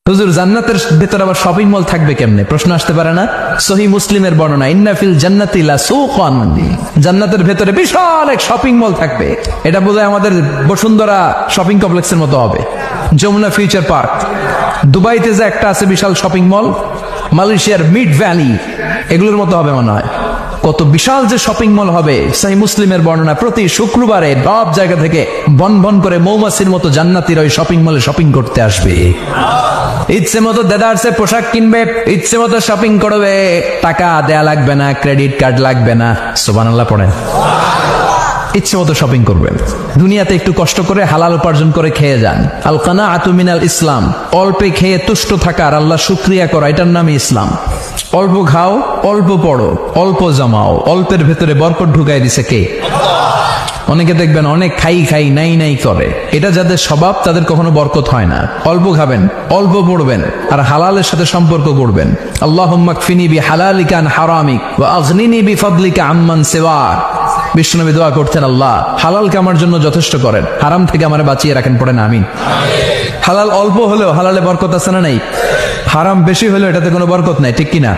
হুজুর জান্নাতের ভেতরে আবার শপিং মল থাকবে কেমনে? প্রশ্ন আসতে পারে না? সহিহ মুসলিমের বর্ণনা, ইন্না ফিল জান্নাতি লাসুকান, জান্নাতের ভেতরে বিশাল এক শপিং মল থাকবে। এটা বোধহয় আমাদের বসুন্ধরা শপিং কমপ্লেক্সের মতো হবে, যমুনা ফিউচার পার্ক। দুবাইতে যে একটা আছে বিশাল শপিং মল, মালয়েশিয়ার মিড ভ্যালি, এগুলোর মতো হবে মনে হয়। কত বিশাল যে শপিং মল হবে। সহিহ মুসলিমের বর্ণনা, প্রতি শুক্রবারে সব জায়গা থেকে বন বন করে মৌমাছির মতো জান্নাতীরা ওই শপিং মলে শপিং করতে আসবে। ইচ্ছে মতো দেদারসে পোশাক কিনবে, ইচ্ছে মতো শপিং করবে, টাকা দেয়া লাগবে না, ক্রেডিট কার্ড লাগবে না। সুবহানাল্লাহ পড়েন। ইচ্ছে মতো শপিং করবেন। দুনিয়াতে একটু কষ্ট করে হালাল উপার্জন করে খেয়ে যান। আল কানাআতু মিনাল ইসলাম, অল্পে খেয়ে তুষ্ট থাকার, আল্লাহ শুকরিয়া করা, এটার নামই ইসলাম। অল্প খাও, অল্প পড়ো, অল্প জমাও, অল্পের ভেতরে বরকত ঢুকাই দিছে কে? অনেকে দেখবেন অনেক খাই খাই নাই নাই করে, এটা যাদের স্বভাব তাদের কখনো বরকত হয় না। অল্প খাবেন, অল্প পড়বেন, আর হালালের সাথে সম্পর্ক করবেন। আল্লাহুম্মা কফিনি বিহালালিকা আন হারামিক ওয়া আগনিনি বিফাদলিকা আম্মান সিওয়াক। বিষ্ণুনবী দোয়া করতেন, আল্লাহ হালালকে আমার জন্য যথেষ্ট করেন, হারাম থেকে আমারে বাঁচিয়ে রাখেন। পড়েন আমিন। হালাল অল্প হলেও হালালে বরকত আছে না নাই? হারাম বেশি হলেও এটাতে কোনো বরকত নাই, ঠিক কিনা?